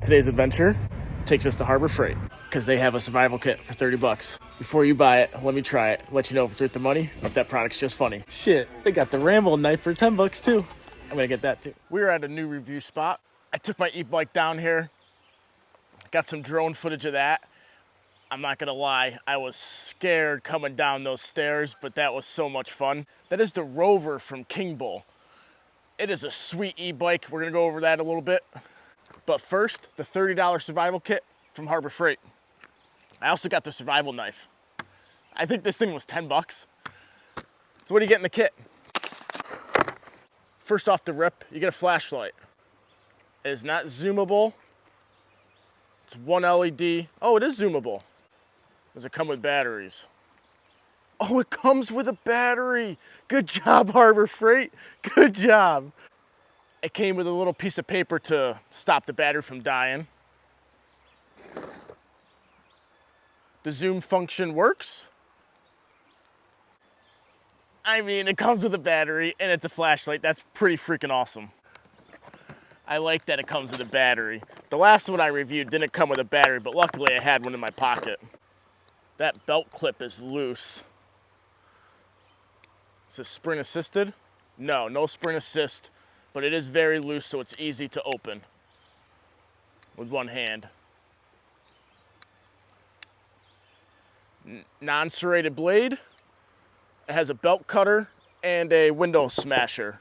Today's adventure takes us to Harbor Freight because they have a survival kit for 30 bucks. Before you buy it, let me try it, let you know if it's worth the money or if that product's just funny. Shit, they got the Rambo knife for 10 bucks too. I'm gonna get that too. We're at a new review spot. I took my e-bike down here, got some drone footage of that. I'm not gonna lie, I was scared coming down those stairs, but that was so much fun. That is the Rover from Kingbull. It is a sweet e-bike. We're gonna go over that a little bit. But first, the $30 survival kit from Harbor Freight. I also got the survival knife. I think this thing was 10 bucks. So what do you get in the kit? First off the rip, you get a flashlight. It is not zoomable. It's one LED. Oh, it is zoomable. Does it come with batteries? Oh, it comes with a battery. Good job, Harbor Freight. Good job. It came with a little piece of paper to stop the battery from dying. The zoom function works. I mean, it comes with a battery and it's a flashlight. That's pretty freaking awesome. I like that it comes with a battery. The last one I reviewed didn't come with a battery, but luckily I had one in my pocket. That belt clip is loose. Is this sprint assisted? No, no sprint assist, but it is very loose, so it's easy to open with one hand. Non-serrated blade. It has a belt cutter and a window smasher.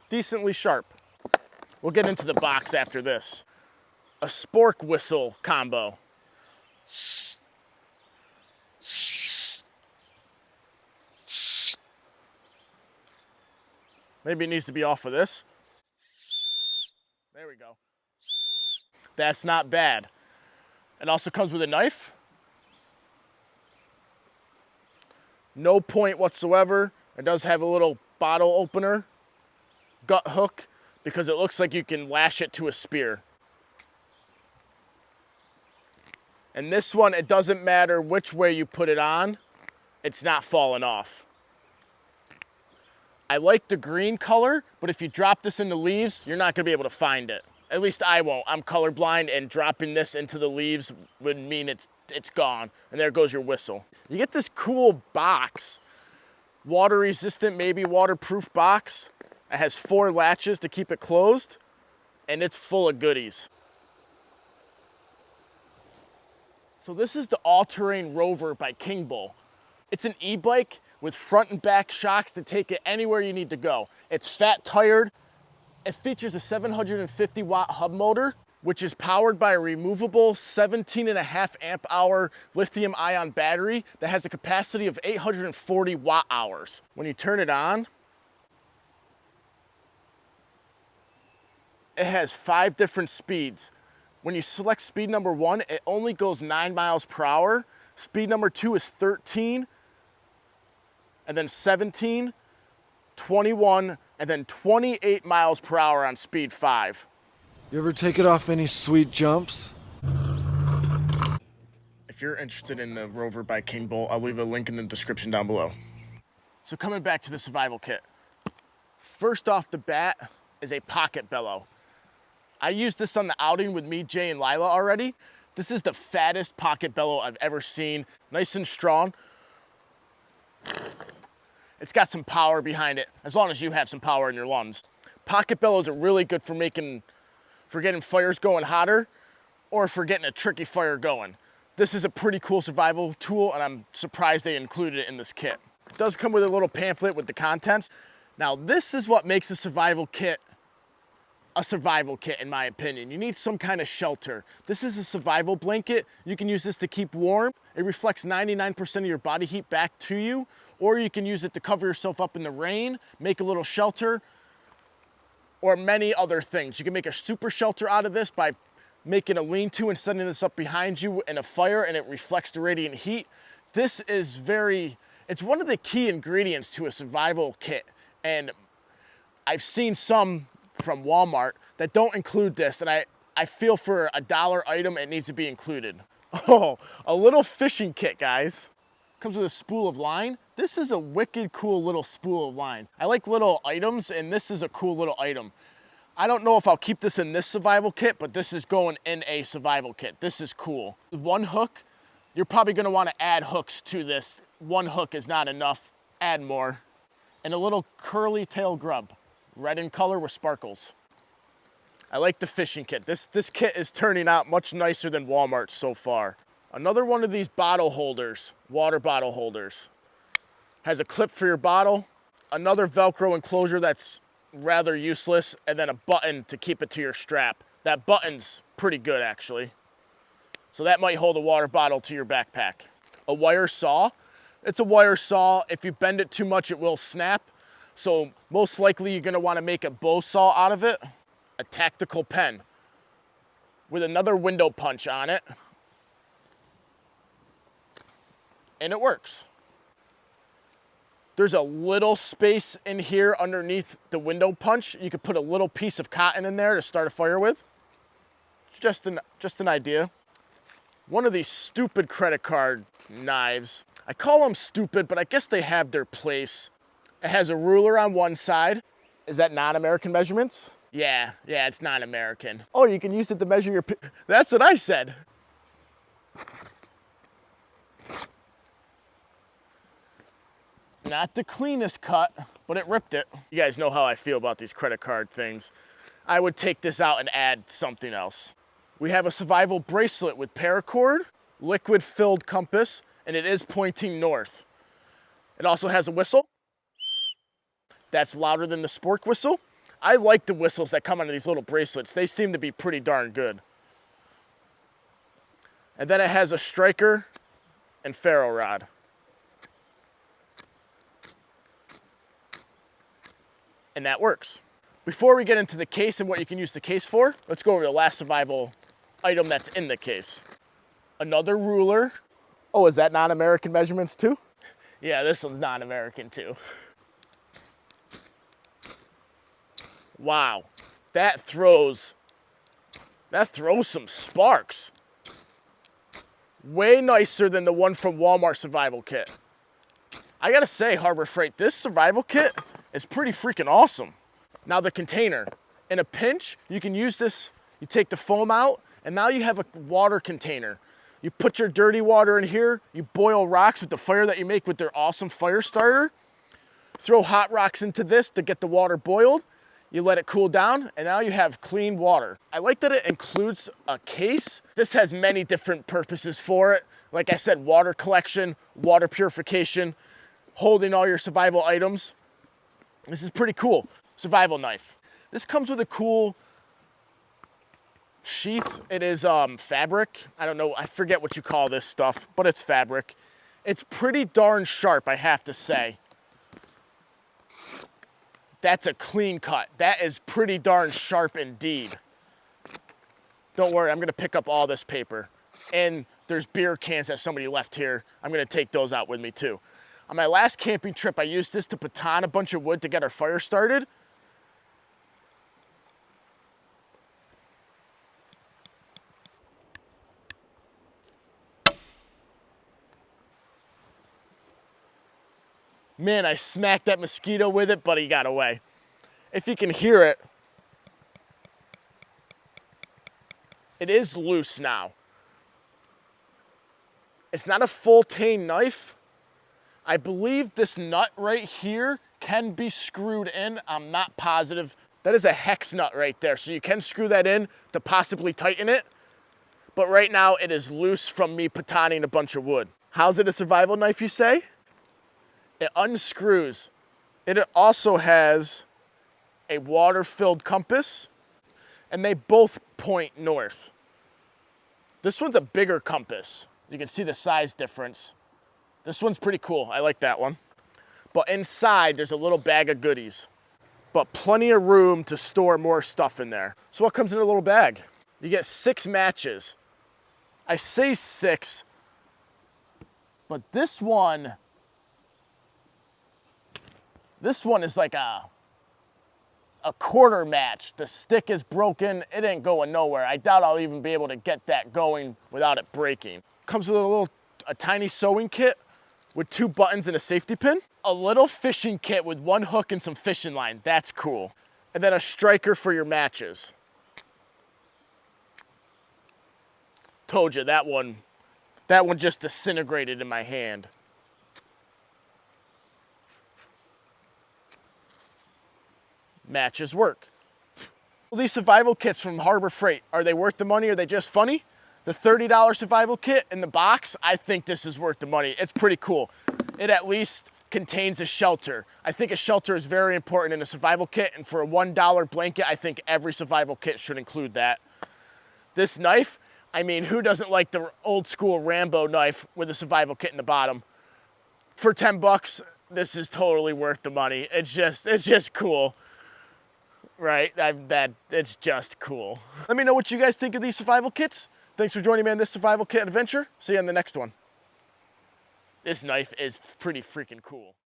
Decently sharp. We'll get into the box after this. A spork whistle combo. Maybe it needs to be off of this. There we go. That's not bad. It also comes with a knife. No point whatsoever. It does have a little bottle opener, gut hook, because it looks like you can lash it to a spear. And this one, it doesn't matter which way you put it on, it's not falling off. I like the green color, but if you drop this in the leaves, you're not gonna be able to find it. At least I won't. I'm colorblind, and dropping this into the leaves would mean it's gone. And there goes your whistle. You get this cool box, water resistant, maybe waterproof box. It has 4 latches to keep it closed, and it's full of goodies. So this is the all-terrain Rover by Kingbull. It's an e-bike with front and back shocks to take it anywhere you need to go. It's fat tired. It features a 750 watt hub motor, which is powered by a removable 17.5 amp hour lithium ion battery that has a capacity of 840 watt hours. When you turn it on, it has 5 different speeds. When you select speed number 1, it only goes 9 miles per hour. Speed number 2 is 13, and then 17, 21, and then 28 miles per hour on speed 5. You ever take it off any sweet jumps? If you're interested in the Rover by Kingbull, I'll leave a link in the description down below. So coming back to the survival kit. First off the bat is a pocket bellow. I used this on the outing with me, Jay, and Lila already. This is the fattest pocket bellow I've ever seen. Nice and strong. It's got some power behind it, as long as you have some power in your lungs. Pocket bellows are really good for getting fires going hotter or for getting a tricky fire going. This is a pretty cool survival tool, and I'm surprised they included it in this kit. It does come with a little pamphlet with the contents. Now, this is what makes a survival kit in my opinion. You need some kind of shelter. This is a survival blanket. You can use this to keep warm. It reflects 99% of your body heat back to you, or you can use it to cover yourself up in the rain, make a little shelter, or many other things. You can make a super shelter out of this by making a lean-to and setting this up behind you in a fire, and it reflects the radiant heat. This is it's one of the key ingredients to a survival kit, and I've seen some from Walmart that don't include this, and I feel for $1 item it needs to be included. Oh, a little fishing kit, guys. Comes with a spool of line. This is a wicked cool little spool of line. I like little items, and this is a cool little item. I don't know if I'll keep this in this survival kit, but this is going in a survival kit. This is cool. One hook, you're probably gonna wanna add hooks to this. One hook is not enough, add more. And a little curly tail grub, red in color with sparkles. I like the fishing kit. This kit is turning out much nicer than Walmart's so far. Another one of these bottle holders, water bottle holders. Has a clip for your bottle, another Velcro enclosure that's rather useless, and then a button to keep it to your strap. That button's pretty good actually. So that might hold a water bottle to your backpack. A wire saw. It's a wire saw. If you bend it too much, it will snap. So most likely you're gonna wanna make a bow saw out of it. A tactical pen with another window punch on it. And it works. There's a little space in here underneath the window punch. You could put a little piece of cotton in there to start a fire with. Just an idea. One of these stupid credit card knives. I call them stupid, but I guess they have their place. It has a ruler on one side. Is that non-American measurements? Yeah, it's non-American. Oh, you can use it to measure your... That's what I said. Not the cleanest cut, but it ripped it. You guys know how I feel about these credit card things. I would take this out and add something else. We have a survival bracelet with paracord, liquid-filled compass, and it is pointing north. It also has a whistle. That's louder than the spork whistle. I like the whistles that come out of these little bracelets. They seem to be pretty darn good. And then it has a striker and ferro rod. And that works. Before we get into the case and what you can use the case for, let's go over the last survival item that's in the case. Another ruler. Oh, is that non-American measurements too? Yeah, this one's non-American too. Wow, that throws some sparks. Way nicer than the one from Walmart survival kit. I gotta say, Harbor Freight, this survival kit is pretty freaking awesome. Now the container. In a pinch, you can use this, you take the foam out, and now you have a water container. You put your dirty water in here, you boil rocks with the fire that you make with their awesome fire starter, throw hot rocks into this to get the water boiled, you let it cool down, and now you have clean water. I like that it includes a case. This has many different purposes for it. Like I said, water collection, water purification, holding all your survival items. This is pretty cool. Survival knife. This comes with a cool sheath. It is fabric. I don't know, I forget what you call this stuff, but it's fabric. It's pretty darn sharp, I have to say. That's a clean cut. That is pretty darn sharp indeed. Don't worry, I'm gonna pick up all this paper. And there's beer cans that somebody left here. I'm gonna take those out with me too. On my last camping trip, I used this to baton a bunch of wood to get our fire started. Man, I smacked that mosquito with it, but he got away. If you can hear it, it is loose now. It's not a full tane knife. I believe this nut right here can be screwed in. I'm not positive. That is a hex nut right there. So you can screw that in to possibly tighten it. But right now it is loose from me batoning a bunch of wood. How's it a survival knife, you say? It unscrews. It also has a water-filled compass, and they both point north. This one's a bigger compass. You can see the size difference. This one's pretty cool. I like that one. But inside, there's a little bag of goodies, but plenty of room to store more stuff in there. So what comes in a little bag? You get 6 matches. I say 6, but this one is like a quarter match. The stick is broken. It ain't going nowhere. I doubt I'll even be able to get that going without it breaking. Comes with a tiny sewing kit, with 2 buttons and a safety pin. A little fishing kit with 1 hook and some fishing line. That's cool. And then a striker for your matches. Told you, that one just disintegrated in my hand. Matches work. These survival kits from Harbor Freight, are they worth the money? Are they just funny? The $30 survival kit in the box, I think this is worth the money. It's pretty cool. It at least contains a shelter. I think a shelter is very important in a survival kit, and for a $1 blanket, I think every survival kit should include that. This knife, I mean, who doesn't like the old school Rambo knife with a survival kit in the bottom? For 10 bucks, this is totally worth the money. It's just cool. Right, it's just cool. Let me know what you guys think of these survival kits. Thanks for joining me on this survival kit adventure. See you on the next one. This knife is pretty freaking cool.